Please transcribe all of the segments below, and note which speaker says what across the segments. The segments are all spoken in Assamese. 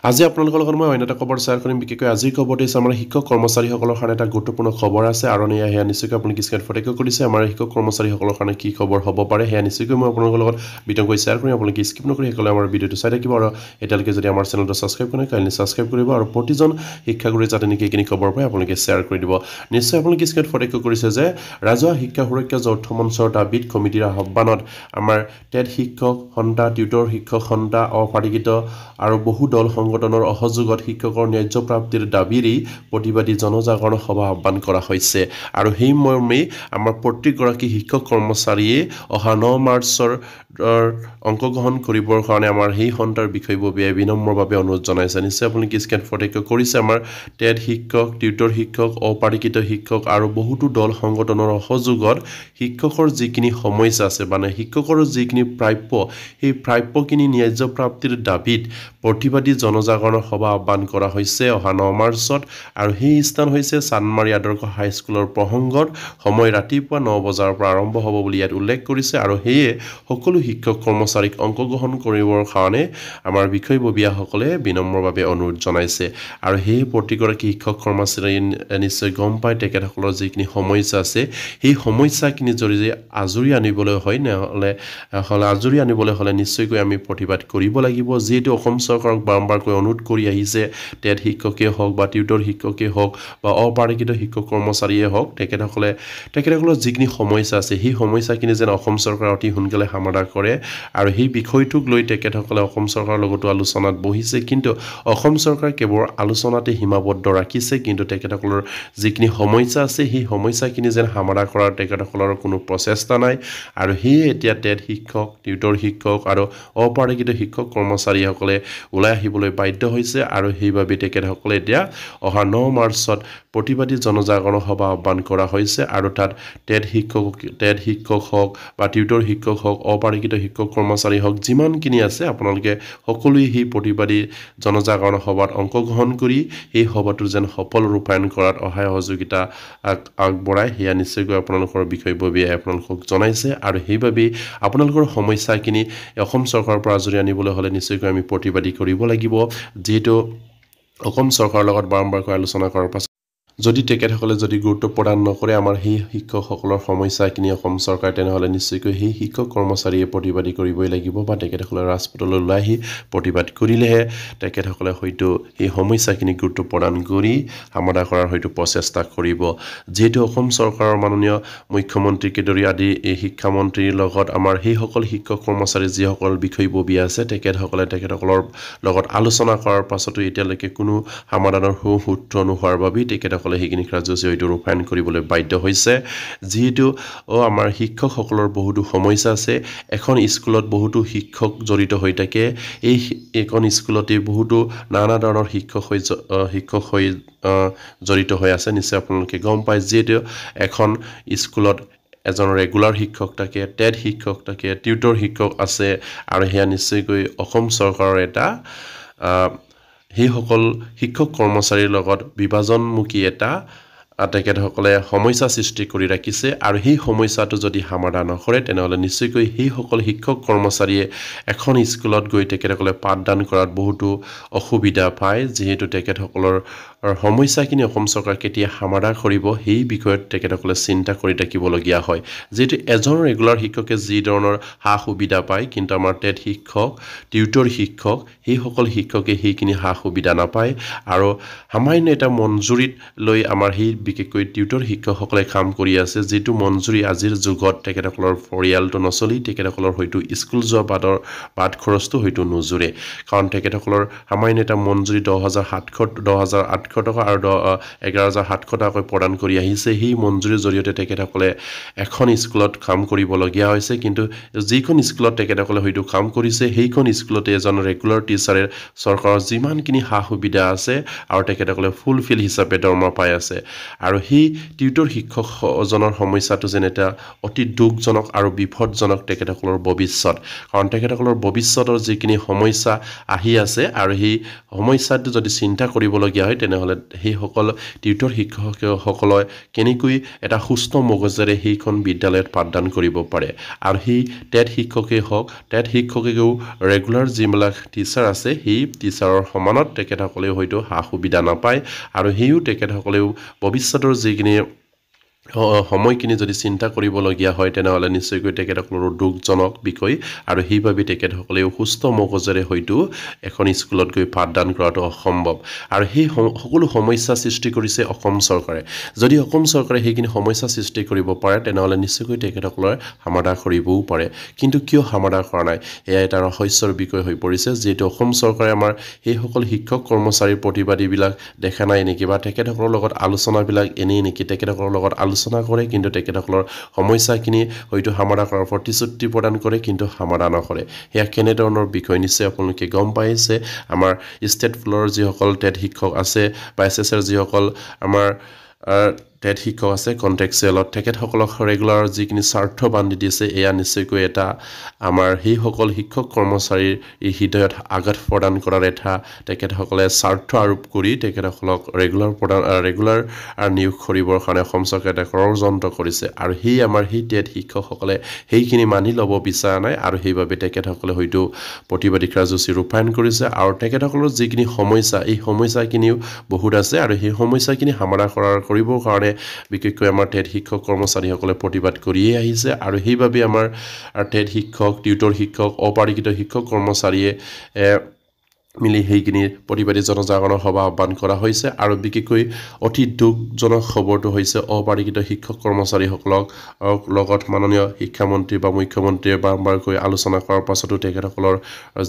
Speaker 1: আজি আপোনালোকৰ লগত মই অন্য এটা খবৰ শ্বেয়াৰ কৰিম বিশেষকৈ আজিৰ খবৰটো আমাৰ শিক্ষক কৰ্মচাৰীসকলৰ কাৰণে এটা গুৰুত্বপূৰ্ণ খবৰ আছে আৰু সেয়া নিশ্চয়কৈ আপুনি স্ক্ৰীনত ফটো কৰিছে আমাৰ শিক্ষক কৰ্মচাৰীসকলৰ কাৰণে কি খবৰ হ'ব পাৰে সেয়া নিশ্চয়কৈ মই আপোনালোকৰ লগত বিতংকৈ শ্বেয়াৰ কৰিম আপোনালোকে স্কিপ নকৰি সকলোৱে আমাৰ ভিডিঅ'টো চাই থাকিব আৰু এতিয়ালৈকে যদি আমাৰ চেনেলটো ছাবস্ক্ৰাইব কৰে কাইণ্ডলি ছাবস্ক্ৰাইব কৰিব আৰু প্ৰতিজন শিক্ষাগুৰুৱে যাতে নেকি এইখিনি খবৰ পায় আপোনালোকে শ্বেয়াৰ কৰি দিব নিশ্চয় আপোনালোকে স্ক্ৰীনত ফটো কৰিছে যে ৰাজহুৱা শিক্ষা সুৰক্ষা যৌথ মঞ্চৰ দাবীত কমিটিৰ আহ্বানত আমাৰ টেট শিক্ষক সন্থা টিউটৰ শিক্ষক সন্থা অপাৰিগিত আৰু বহু দল সংগঠনৰ অহযোগত শিক্ষকৰ ন্যায্য প্ৰাপ্তিৰ দাবীৰে প্ৰতিবাদী জনজাগৰণ সভা আহ্বান কৰা হৈছে আৰু সেই মৰ্মে আমাৰ প্ৰত্যেকগৰাকী শিক্ষক কৰ্মচাৰীয়ে অহা 9 মাৰ্চৰ অংশগ্ৰহণ কৰিবৰ কাৰণে আমাৰ সেই সন্থাৰ বিষয়ববীয়াই বিনম্ৰভাৱে অনুৰোধ জনাইছে নিশ্চয় আপুনি স্ক্ৰীন ফটো কৰিছে আমাৰ টেট শিক্ষক টিউটৰ শিক্ষক অপাৰিগিত শিক্ষক আৰু বহুতো দল সংগঠনৰ অহযোগত শিক্ষকৰ যিখিনি সমস্যা আছে মানে শিক্ষকৰ যিখিনি প্ৰাপ্য সেই প্ৰাপ্যখিনি ন্যায্য প্ৰাপ্তিৰ দাবীত প্ৰতিবাদী জনজাগৰণ সভা আহ্বান কৰা হৈছে অহা 9 মাৰ্চত আৰু সেই স্থান হৈছে চানমাৰী আদৰ্শ হাইস্কুলৰ প্ৰসংগত সময় ৰাতিপুৱা 9 বজাৰ পৰা আৰম্ভ হ'ব বুলি ইয়াত উল্লেখ কৰিছে আৰু সেয়ে সকলো শিক্ষক কৰ্মচাৰীক অংশগ্ৰহণ কৰিবৰ কাৰণে আমাৰ বিষয়ববীয়াসকলে বিনম্ৰভাৱে অনুৰোধ জনাইছে আৰু সেই প্ৰতিগৰাকী শিক্ষক কৰ্মচাৰী নিশ্চয় গম পায় তেখেতসকলৰ যিখিনি সমস্যা আছে সেই সমস্যাখিনি যদি আজৰি আনিবলৈ হয় নহ'লে আজৰি আনিবলৈ হ'লে নিশ্চয়কৈ আমি প্ৰতিবাদ কৰিব লাগিব যিহেতু অসম চৰকাৰক বাৰম্বাৰকৈ অনুৰোধ কৰি আহিছে টেট শিক্ষকেই হওক বা টিউটৰ শিক্ষকেই হওক বা অপাৰিগিত শিক্ষক কৰ্মচাৰীয়ে হওক তেখেতসকলৰ যিখিনি সমস্যা আছে সেই সমস্যাখিনি যেন অসম চৰকাৰে অতি সোনকালে সমাধান কৰে আৰু সেই বিষয়টোক লৈ তেখেতসকলে অসম চৰকাৰৰ লগতো আলোচনাত বহিছে কিন্তু অসম চৰকাৰে কেৱল আলোচনাতে সীমাবদ্ধ ৰাখিছে কিন্তু তেখেতসকলৰ যিখিনি সমস্যা আছে সেই সমস্যাখিনি যেন সমাধান কৰাৰ তেখেতসকলৰ কোনো প্ৰচেষ্টা নাই আৰু সেয়ে এতিয়া টেট শিক্ষক টিউটৰ শিক্ষক আৰু অপাৰিগিত শিক্ষক কৰ্মচাৰীসকলে ওলাই আহিবলৈ বাধ্য হৈছে আৰু সেইবাবে তেখেতসকলে এতিয়া অহা 9 মাৰ্চত প্ৰতিবাদী জনজাগৰণ সভা আহ্বান কৰা হৈছে আৰু তাত টেট শিক্ষক হওক বা টিউটৰ শিক্ষক হওক অপাৰিগিত শিক্ষক কৰ্মচাৰী হওক যিমানখিনি আছে আপোনালোকে সকলোৱে সেই প্ৰতিবাদী জনজাগৰণ সভাত অংশগ্ৰহণ কৰি এই সভাটো যেন সফল ৰূপায়ণ কৰাত সহায় সহযোগিতা আগবঢ়ায় সেয়া নিশ্চয়কৈ আপোনালোকৰ বিষয়ববীয়াই আপোনালোকক জনাইছে আৰু সেইবাবে আপোনালোকৰ সমস্যাখিনি অসম চৰকাৰৰ পৰা আজৰি আনিবলৈ হ'লে নিশ্চয়কৈ আমি প্ৰতিবাদী কৰিব লাগিব যিহেতু অসম চৰকাৰৰ লগত বাৰম্বাৰকৈ আলোচনা কৰাৰ পাছত যদি তেখেতসকলে যদি গুৰুত্ব প্ৰদান নকৰে আমাৰ সেই শিক্ষকসকলৰ সমস্যাখিনি অসম চৰকাৰে তেনেহ'লে নিশ্চয়কৈ সেই শিক্ষক কৰ্মচাৰীয়ে প্ৰতিবাদী কৰিবই লাগিব বা তেখেতসকলে ৰাজপথলৈ ওলাই আহি প্ৰতিবাদ কৰিলেহে তেখেতসকলে হয়তো এই সমস্যাখিনি গুৰুত্ব প্ৰদান কৰি সমাধান কৰাৰ হয়তো প্ৰচেষ্টা কৰিব যিহেতু অসম চৰকাৰৰ মাননীয় মুখ্যমন্ত্ৰীকে ধৰি আদি এই শিক্ষামন্ত্ৰীৰ লগত আমাৰ সেইসকল শিক্ষক কৰ্মচাৰী যিসকল বিষয়ববীয়া আছে তেখেতসকলৰ লগত আলোচনা কৰাৰ পাছতো এতিয়ালৈকে কোনো সমাধানৰ সূত্ৰ নোহোৱাৰ বাবে তেখেতসকলে সেইখিনি কাৰ্যসূচী হয়তো ৰূপায়ণ কৰিবলৈ বাধ্য হৈছে যিহেতু আমাৰ শিক্ষকসকলৰ বহুতো সমস্যা আছে এখন স্কুলত বহুতো শিক্ষক জড়িত হৈ থাকে এইখন স্কুলতে বহুতো নানা ধৰণৰ শিক্ষক হৈ জড়িত হৈ আছে নিশ্চয় আপোনালোকে গম পায় যিহেতু এখন স্কুলত এজন ৰেগুলাৰ শিক্ষক থাকে টেট শিক্ষক থাকে টিউটৰ শিক্ষক আছে আৰু সেয়া নিশ্চয়কৈ অসম চৰকাৰৰ এটা সেইসকল শিক্ষক কৰ্মচাৰীৰ লগত বিভাজনমুখী এটা তেখেতসকলে সমস্যা সৃষ্টি কৰি ৰাখিছে আৰু সেই সমস্যাটো যদি সমাধান নকৰে তেনেহ'লে নিশ্চয়কৈ সেইসকল শিক্ষক কৰ্মচাৰীয়ে এখন স্কুলত গৈ তেখেতসকলে পাঠদান কৰাত বহুতো অসুবিধা পায় যিহেতু তেখেতসকলৰ সমস্যাখিনি অসম চৰকাৰ কেতিয়া সমাধান কৰিব সেই বিষয়ত তেখেতসকলে চিন্তা কৰি থাকিবলগীয়া হয় যিহেতু এজন ৰেগুলাৰ শিক্ষকে যি ধৰণৰ সা সুবিধা পায় কিন্তু আমাৰ টেট শিক্ষক টিউটৰ শিক্ষক সেইসকল শিক্ষকে সেইখিনি সা সুবিধা নাপায় আৰু সামান্য এটা মঞ্জুৰিত লৈ আমাৰ সেই বিশেষকৈ টিউটৰ শিক্ষকসকলে কাম কৰি আছে যিটো মঞ্জুৰি আজিৰ যুগত তেখেতসকলৰ পৰিয়ালটো নচলি তেখেতসকলৰ হয়তো স্কুল যোৱা বাট খৰচটো হয়তো নোজোৰে কাৰণ তেখেতসকলৰ সামান্য এটা মঞ্জুৰি 10,800 টকা আৰু 11,700 টকাকৈ প্ৰদান কৰি আহিছে সেই মঞ্জুৰিৰ জৰিয়তে তেখেতসকলে এখন স্কুলত কাম কৰিবলগীয়া হৈছে কিন্তু যিখন স্কুলত তেখেতসকলে হয়তো কাম কৰিছে সেইখন স্কুলতে এজন ৰেগুলাৰ টিচাৰে চৰকাৰৰ যিমানখিনি সা সুবিধা আছে আৰু তেখেতসকলে ফুলফিল হিচাপে দৰমহা পাই আছে আৰু সেই টিউটৰ শিক্ষকজনৰ সমস্যাটো যেন এটা অতি দুখজনক আৰু বিপদজনক তেখেতসকলৰ ভৱিষ্যত কাৰণ তেখেতসকলৰ ভৱিষ্যতৰ যিখিনি সমস্যা আহি আছে আৰু সেই সমস্যাটো যদি চিন্তা কৰিবলগীয়া হয় তেনেহ'লে তেনেহ'লে সেইসকল টিউটৰ শিক্ষকসকলে কেনেকৈ এটা সুস্থ মগজেৰে সেইখন বিদ্যালয়ত পাঠদান কৰিব পাৰে আৰু সেই টেট শিক্ষকেই হওক টেট শিক্ষকেও ৰেগুলাৰ যিবিলাক টিচাৰ আছে সেই টিচাৰৰ সমানত তেখেতসকলেও হয়তো সা সুবিধা নাপায় আৰু সেইও তেখেতসকলেও ভৱিষ্যতৰ যিখিনি সময়খিনি যদি চিন্তা কৰিবলগীয়া হয় তেনেহ'লে নিশ্চয়কৈ তেখেতসকলৰ দুখজনক বিষয় আৰু সেইবাবে তেখেতসকলেও সুস্থ মগজেৰে হয়তো এখন স্কুলত গৈ পাঠদান কৰাটো অসম্ভৱ আৰু সেই সকলো সমস্যা সৃষ্টি কৰিছে অসম চৰকাৰে যদি অসম চৰকাৰে সেইখিনি সমস্যা সৃষ্টি কৰিব পাৰে তেনেহ'লে নিশ্চয়কৈ তেখেতসকলৰ সমাধান কৰিবও পাৰে কিন্তু কিয় সমাধান কৰা নাই এয়া এটা ৰহস্যৰ বিষয় হৈ পৰিছে যিহেতু অসম চৰকাৰে আমাৰ সেইসকল শিক্ষক কৰ্মচাৰীৰ প্ৰতিবাদীবিলাক দেখা নাই নেকি বা তেখেতসকলৰ লগত আলোচনাবিলাক এনেই নেকি তেখেতসকলৰ লগত আলোচনা কৰে কিন্তু তেখেতসকলৰ সমস্যাখিনি হয়তো সমাধান কৰাৰ প্ৰতিশ্ৰুতি প্ৰদান কৰে কিন্তু সমাধান নকৰে এয়া কেনেধৰণৰ বিষয় নিশ্চয় আপোনালোকে গম পাইছে আমাৰ ষ্টেট ফ্ল'ৰৰ যিসকল টেট শিক্ষক আছে বা এছএছৰ যিসকল আমাৰ টেট শিক্ষক আছে কণ্টেক্সুৱেলত তেখেতসকলক ৰেগুলাৰ যিখিনি স্বাৰ্থ বান্ধি দিছে এয়া নিশ্চয়কৈ এটা আমাৰ সেইসকল শিক্ষক কৰ্মচাৰীৰ হৃদয়ত আঘাত প্ৰদান কৰাৰ এটা তেখেতসকলে স্বাৰ্থ আৰোপ কৰি তেখেতসকলক ৰেগুলাৰ নিয়োগ কৰিবৰ কাৰণে অসম চৰকাৰে এটা ষড়যন্ত্ৰ কৰিছে আৰু সেই আমাৰ সেই টেট শিক্ষকসকলে সেইখিনি মানি ল'ব বিচৰা নাই আৰু সেইবাবে তেখেতসকলে হয়তো প্ৰতিবাদী কাৰ্যসূচী ৰূপায়ণ কৰিছে আৰু তেখেতসকলৰ যিখিনি সমস্যা এই সমস্যাখিনিও বহুত আছে আৰু সেই সমস্যাখিনি সমাধান কৰিবৰ কাৰণে বিশেষকৈ আমাৰ টেট শিক্ষক কৰ্মচাৰীসকলে প্ৰতিবাদ কৰিয়ে আহিছে আৰু সেইবাবে আমাৰ টেট শিক্ষক টিউটৰ শিক্ষক অপাৰিকিত শিক্ষক কৰ্মচাৰীয়ে মিলি সেইখিনি প্ৰতিবাদী জনজাগৰণৰ সভা আহ্বান কৰা হৈছে আৰু বিশেষকৈ অতি দুখজনক খবৰটো হৈছে অপাৰিকিত শিক্ষক কৰ্মচাৰীসকলক লগত মাননীয় শিক্ষামন্ত্ৰী বা মুখ্যমন্ত্ৰীয়ে বাৰম্বাৰকৈ আলোচনা কৰাৰ পাছতো তেখেতসকলৰ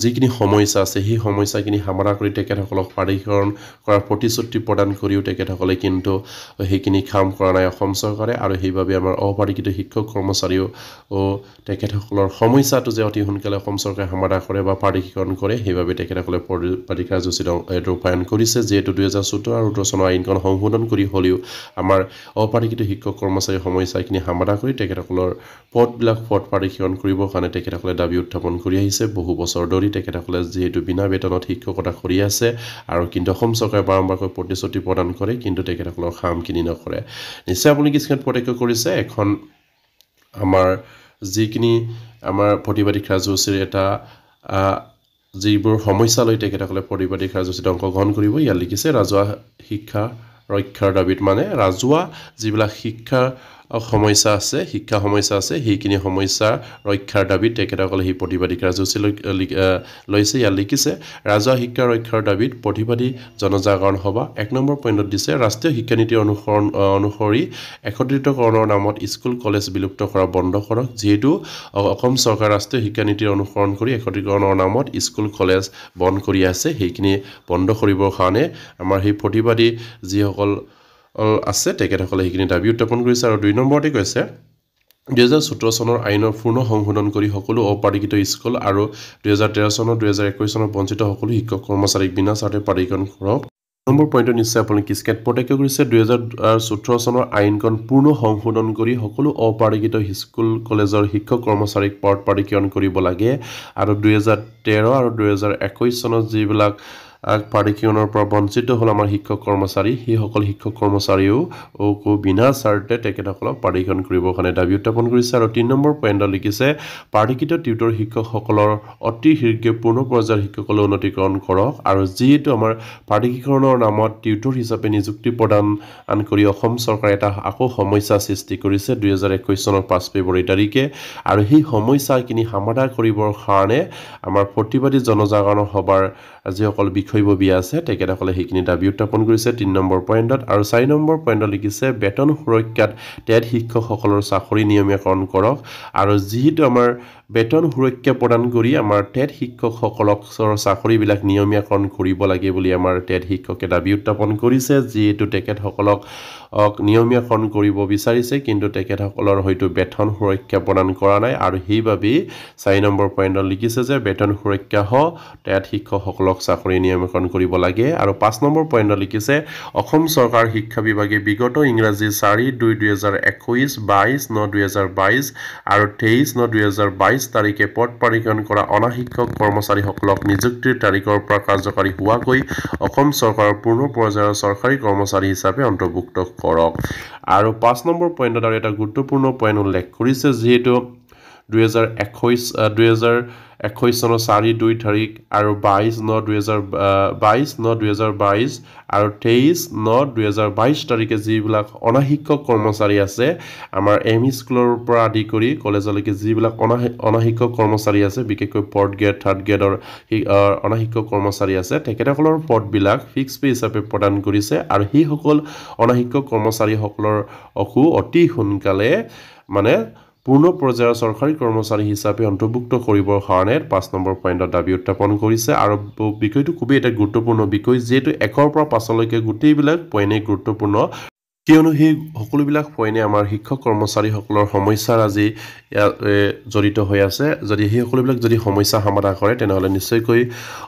Speaker 1: যিখিনি সমস্যা আছে সেই সমস্যাখিনি সমাধান কৰি তেখেতসকলক পাৰিকৰণ কৰাৰ প্ৰতিশ্ৰুতি প্ৰদান কৰিও তেখেতসকলে কিন্তু সেইখিনি কাম কৰা নাই অসম চৰকাৰে আৰু সেইবাবে আমাৰ অপাৰিকিত শিক্ষক কৰ্মচাৰীও তেখেতসকলৰ সমস্যাটো যে অতি সোনকালে অসম চৰকাৰে সমাধান কৰে বা পাৰিকৰণ কৰে সেইবাবে তেখেতসকলে প্ৰতিবাদী কাৰ্যসূচী ৰূপায়ণ কৰিছে যিহেতু 2014 আৰু 2018 চনৰ আইনখন সংশোধন কৰি হ'লেও আমাৰ অপাৰিকিত শিক্ষক কৰ্মচাৰীৰ সমস্যাখিনি সমাধান কৰি তেখেতসকলৰ পদ পাৰিকৰণ কৰিবৰ কাৰণে তেখেতসকলে দাবী উত্থাপন কৰি আহিছে বহু বছৰ ধৰি তেখেতসকলে যিহেতু বিনা বেতনত শিক্ষকতা কৰি আছে আৰু কিন্তু অসম চৰকাৰে বাৰম্বাৰকৈ প্ৰতিশ্ৰুতি প্ৰদান কৰে কিন্তু তেখেতসকলৰ কামখিনি নকৰে নিশ্চয় আপুনি কিছুমান প্ৰত্যক্ষ কৰিছে এখন আমাৰ যিখিনি আমাৰ প্ৰতিবাদী কাৰ্যসূচীৰ এটা যিবোৰ সমস্যা লৈ তেখেতসকলে প্ৰতিবাদী কাৰ্যসূচীত অংশগ্ৰহণ কৰিব ইয়াত লিখিছে ৰাজহুৱা শিক্ষা ৰক্ষাৰ দাবীত মানে ৰাজহুৱা যিবিলাক শিক্ষা সমস্যা আছে সেইখিনি সমস্যা ৰক্ষাৰ দাবীত তেখেতসকলে সেই প্ৰতিবাদী কাৰ্যসূচী লৈছে ইয়াত লিখিছে ৰাজহুৱা শিক্ষা ৰক্ষাৰ দাবীত প্ৰতিবাদী জনজাগৰণ সভা 1 নম্বৰ পইণ্টত দিছে ৰাষ্ট্ৰীয় শিক্ষানীতি অনুসৰি একত্ৰিতকৰণৰ নামত স্কুল কলেজ বিলুপ্ত কৰা বন্ধ কৰক যিহেতু অসম চৰকাৰ ৰাষ্ট্ৰীয় শিক্ষানীতি অনুসৰণ কৰি একত্ৰিতকৰণৰ নামত স্কুল কলেজ বন্ধ কৰি আছে সেইখিনি বন্ধ কৰিবৰ কাৰণে আমাৰ সেই প্ৰতিবাদী যিসকল আছে তেখেতসকলে সেইখিনি দাবী উত্থাপন কৰিছে আৰু 2 নম্বৰতে কৈছে 2017 চনৰ আইনৰ পূৰ্ণ সংশোধন কৰি সকলো অপাৰিকিত স্কুল আৰু 2013 চনৰ 2021 চনৰ বঞ্চিত সকলো শিক্ষক কৰ্মচাৰীক বিনা স্বাৰ্থে পাৰিকৰণ কৰক নম্বৰ পইণ্টত নিশ্চয় আপুনি কিস্কেট প্ৰত্যক্ষ কৰিছে 2017 চনৰ আইনখন পূৰ্ণ সংশোধন কৰি সকলো অপাৰিকিত স্কুল কলেজৰ শিক্ষক কৰ্মচাৰীক পদ পাৰিকৰণ কৰিব লাগে আৰু 2013 আৰু 2021 চনত যিবিলাক পাৰিকৰণৰ পৰা বঞ্চিত হ'ল আমাৰ শিক্ষক কৰ্মচাৰী সেইসকল শিক্ষক কৰ্মচাৰীও বিনা স্বাৰ্থে তেখেতসকলক পাৰিকৰণ কৰিবৰ কাৰণে দাবী উত্থাপন কৰিছে আৰু 3 নম্বৰ পইণ্টত লিখিছে পাৰিকৃত টিউটৰ শিক্ষকসকলৰ অতি শীঘ্ৰে পূৰ্ণ পৰ্যায়ৰ শিক্ষকসকলে উন্নীতকৰণ কৰক আৰু যিহেতু আমাৰ পাৰিকৰণৰ নামত টিউটৰ হিচাপে নিযুক্তি প্ৰদান কৰি অসম চৰকাৰে এটা আকৌ সমস্যা সৃষ্টি কৰিছে 2021 চনৰ 5 ফেব্ৰুৱাৰী তাৰিখে আৰু সেই সমস্যাখিনি সমাধান কৰিবৰ কাৰণে আমাৰ প্ৰতিবাদী জনজাগৰণ সভাৰ যিসকল বিষয়ববী আছে তেখেতসকলে সেইখিনি দাবী উত্থাপন কৰিছে 3 নম্বৰ পইণ্টত আৰু 4 নম্বৰ পইণ্টত লিখিছে বেতন সুৰক্ষাত টেট শিক্ষকসকলৰ চাকৰি নিয়মীয়াকৰণ কৰক আৰু যিহেতু আমাৰ বেতন সুৰক্ষা প্ৰদান কৰি আমাৰ টেট শিক্ষকসকলক চাকৰিবিলাক নিয়মীয়াকৰণ কৰিব লাগে বুলি আমাৰ টেট শিক্ষকে দাবী উত্থাপন কৰিছে যিহেতু তেখেতসকলক নিয়মীয়াকৰণ কৰিব বিচাৰিছে কিন্তু তেখেতসকলৰ হয়তো বেতন সুৰক্ষা প্ৰদান কৰা নাই আৰু সেইবাবে 4 নম্বৰ পইণ্টত লিখিছে যে বেতন সুৰক্ষা টেট শিক্ষকসকলক চাকৰি নিয়মীয়াকৰণ কৰিব লাগে আৰু 5 নম্বৰ পইণ্টত লিখিছে অসম চৰকাৰ শিক্ষা বিভাগে বিগত ইংৰাজী 4/2/2021 22/9/2022 আৰু 23/9/2022 তাৰিখে পদ প্ৰাধিকৰণ কৰা অনাশিক্ষক কৰ্মচাৰীসকলক নিযুক্তিৰ তাৰিখৰ পৰা কাৰ্যকাৰী হোৱাকৈ অসম চৰকাৰৰ পূৰ্ণ পৰ্যায়ৰ চৰকাৰী কৰ্মচাৰী হিচাপে অন্তৰ্ভুক্ত কৰক আৰু 5 নম্বৰ পইণ্টত আৰু এটা গুৰুত্বপূৰ্ণ পইণ্ট উল্লেখ কৰিছে যিহেতু 2021 চনৰ 4/2 তাৰিখ আৰু 22/9/2022 আৰু 23/9/2022 তাৰিখে যিবিলাক অনাশিক্ষক কৰ্মচাৰী আছে আমাৰ এমই স্কুলৰ পৰা আদি কৰি কলেজলৈকে যিবিলাক অনাশিক্ষক কৰ্মচাৰী আছে বিশেষকৈ 4th গ্ৰেড 3rd গ্ৰেডৰ অনাশিক্ষক কৰ্মচাৰী আছে তেখেতসকলৰ পদবিলাক ফিক্স পে হিচাপে প্ৰদান কৰিছে আৰু সেইসকল অনাশিক্ষক কৰ্মচাৰীসকলৰ অতি সোনকালে মানে পূৰ্ণ পৰ্যায়ৰ চৰকাৰী কৰ্মচাৰী হিচাপে অন্তৰ্ভুক্ত কৰিবৰ কাৰণে 5 নম্বৰ পইণ্টত দাবী উত্থাপন কৰিছে আৰু বিষয়টো খুবেই এটা গুৰুত্বপূৰ্ণ বিষয় যিহেতু 1ৰ পৰা 5লৈকে গোটেইবিলাক পইণ্টেই গুৰুত্বপূৰ্ণ কিয়নো সেই সকলোবিলাক পইণ্টে আমাৰ শিক্ষক কৰ্মচাৰীসকলৰ সমস্যাৰ আজি জড়িত হৈ আছে যদি সেই সকলোবিলাক যদি সমস্যা সমাধান কৰে তেনেহ'লে নিশ্চয়কৈ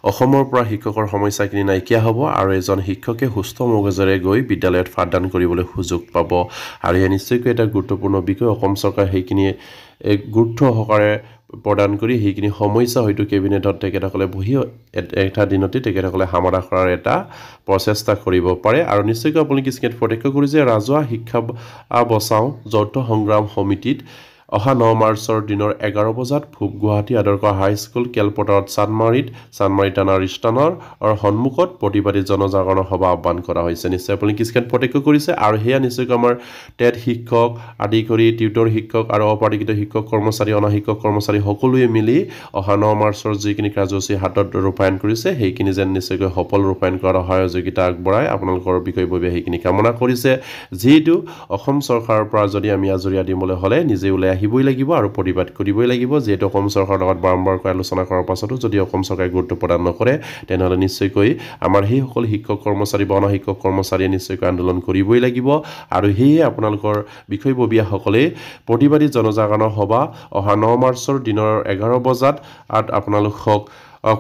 Speaker 1: অসমৰ পৰা শিক্ষকৰ সমস্যাখিনি নাইকিয়া হ'ব আৰু এজন শিক্ষকে সুস্থ মগজেৰে গৈ বিদ্যালয়ত পাঠদান কৰিবলৈ সুযোগ পাব আৰু এয়া নিশ্চয়কৈ এটা গুৰুত্বপূৰ্ণ বিষয় অসম চৰকাৰে সেইখিনি গুৰুত্ব সহকাৰে প্ৰদান কৰি সেইখিনি সমস্যা হয়তো কেবিনেটত তেখেতসকলে বহি এটা দিনতে তেখেতসকলে সমাধান কৰাৰ এটা প্ৰচেষ্টা কৰিব পাৰে আৰু নিশ্চয়কৈ আপোনালোকে স্ক্ৰীনত প্ৰত্যক্ষ কৰিছে ৰাজহুৱা শিক্ষা বচাও যৌথ সংগ্ৰাম সমিতিত অহা 9 মাৰ্চৰ দিনৰ 11 বজাত পূব গুৱাহাটী আদৰ্শ হাইস্কুল খেলপথাৰত চানমাৰি থানাৰ স্থানৰ সন্মুখত প্ৰতিবাদী জনজাগৰণ সভা আহ্বান কৰা হৈছে নিশ্চয় আপোনালোকে স্ক্ৰীনত প্ৰত্যক্ষ কৰিছে আৰু সেয়া নিশ্চয়কৈ আমাৰ টেট শিক্ষক আদি কৰি টিউটৰ শিক্ষক আৰু অপাৰিগিত শিক্ষক কৰ্মচাৰী অনাশিক্ষক কৰ্মচাৰী সকলোৱে মিলি অহা 9 মাৰ্চৰ যিখিনি কাৰ্যসূচী হাতত ৰূপায়ণ কৰিছে সেইখিনি যেন নিশ্চয়কৈ সফল ৰূপায়ণ কৰাৰ সহযোগিতা আগবঢ়াই আপোনালোকৰ বিষয়ববীয়া সেইখিনি কামনা কৰিছে যিহেতু অসম চৰকাৰৰ পৰা যদি আমি আজৰি দিবলৈ হ'লে নিজে ওলাই আহিবই লাগিব আৰু প্ৰতিবাদ কৰিবই লাগিব যেহেতু অসম চৰকাৰৰ লগত বাৰম্বাৰকৈ আলোচনা কৰাৰ পাছতো যদি অসম চৰকাৰে গুৰুত্ব প্ৰদান নকৰে তেনেহ'লে নিশ্চয়কৈ আমাৰ সেই সকল শিক্ষক কৰ্মচাৰী বা অনাশিক্ষক কৰ্মচাৰীয়ে নিশ্চয়কৈ আন্দোলন কৰিবই লাগিব আৰু সেয়ে আপোনালোকৰ বিষয়ববীয়াসকলে প্ৰতিবাদী জনজাগৰণ সভা অহা 9 মাৰ্চৰ দিনৰ 11 বজাত আপোনালোকক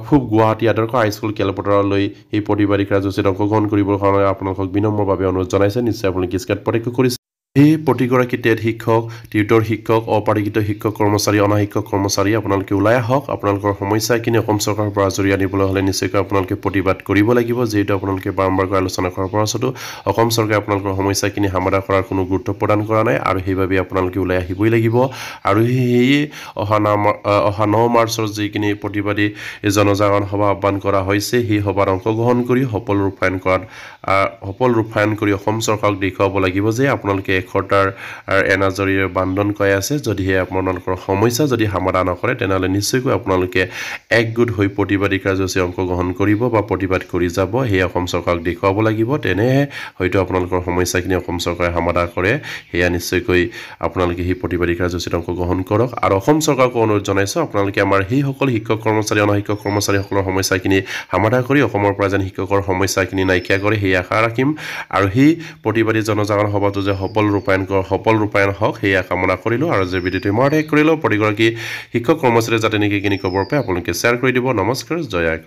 Speaker 1: পূব গুৱাহাটী আদৰ্শ হাইস্কুল খেলপথাৰলৈ এই প্ৰতিবাদী কাৰ্যসূচীত অংশগ্ৰহণ কৰিবৰ কাৰণে আপোনালোকক বিনম্ৰভাৱে অনুৰোধ জনাইছে নিশ্চয় আপোনালোকে স্ক্ৰীনত প্ৰত্যক্ষ কৰিছে এই প্ৰতিগৰাকী টেট শিক্ষক টিউটৰ শিক্ষক অপাৰিগিত শিক্ষক কৰ্মচাৰী অনাশিক্ষক কৰ্মচাৰী আপোনালোকে ওলাই আহক আপোনালোকৰ সমস্যাখিনি অসম চৰকাৰৰ পৰা আজৰি আনিবলৈ হ'লে নিশ্চয়কৈ আপোনালোকে প্ৰতিবাদ কৰিব লাগিব যিহেতু আপোনালোকে বাৰম্বাৰকৈ আলোচনা কৰাৰ পাছতো অসম চৰকাৰে আপোনালোকৰ সমস্যাখিনি সমাধান কৰাৰ কোনো গুৰুত্ব প্ৰদান কৰা নাই আৰু সেইবাবে আপোনালোকে ওলাই আহিবই লাগিব আৰু সেয়ে অহা 9 মাৰ্চৰ যিখিনি প্ৰতিবাদী জনজাগৰণ সভা আহ্বান কৰা হৈছে সেই সভাত অংশগ্ৰহণ কৰি সফল ৰূপায়ণ কৰি অসম চৰকাৰক দেখুৱাব লাগিব যে আপোনালোকে এশটাৰ এনাজৰীৰ বান্ধন কৈ আছে যদিহে আপোনালোকৰ সমস্যা যদি সমাধান নকৰে তেনেহ'লে নিশ্চয়কৈ আপোনালোকে একগোট হৈ প্ৰতিবাদী কাৰ্যসূচী অংশগ্ৰহণ কৰিব বা প্ৰতিবাদ কৰি যাব সেই অসম চৰকাৰক দেখুৱাব লাগিব তেনেহে হয়তো আপোনালোকৰ সমস্যাখিনি অসম চৰকাৰে সমাধান কৰে সেয়া নিশ্চয়কৈ আপোনালোকে সেই প্ৰতিবাদী কাৰ্যসূচীত অংশগ্ৰহণ কৰক আৰু অসম চৰকাৰক অনুৰোধ জনাইছোঁ আপোনালোকে আমাৰ সেই সকল শিক্ষক কৰ্মচাৰী অনাশিক্ষক কৰ্মচাৰীসকলৰ সমস্যাখিনি সমাধান কৰি অসমৰ পৰা যেন শিক্ষকৰ সমস্যাখিনি নাইকিয়া কৰে সেই আশা ৰাখিম আৰু সেই প্ৰতিবাদী জনজাগৰণ সভাটো যে সফল ৰূপায়ণ হওক সেয়া কামনা কৰিলোঁ আৰু যে ভিডিঅ'টো মই শেষ কৰিলোঁ প্ৰতিগৰাকী শিক্ষক কৰ্মচাৰীয়ে যাতে নেকি খবৰ পায় আপোনালোকে শ্বেয়াৰ কৰি দিব নমস্কাৰ জয় আই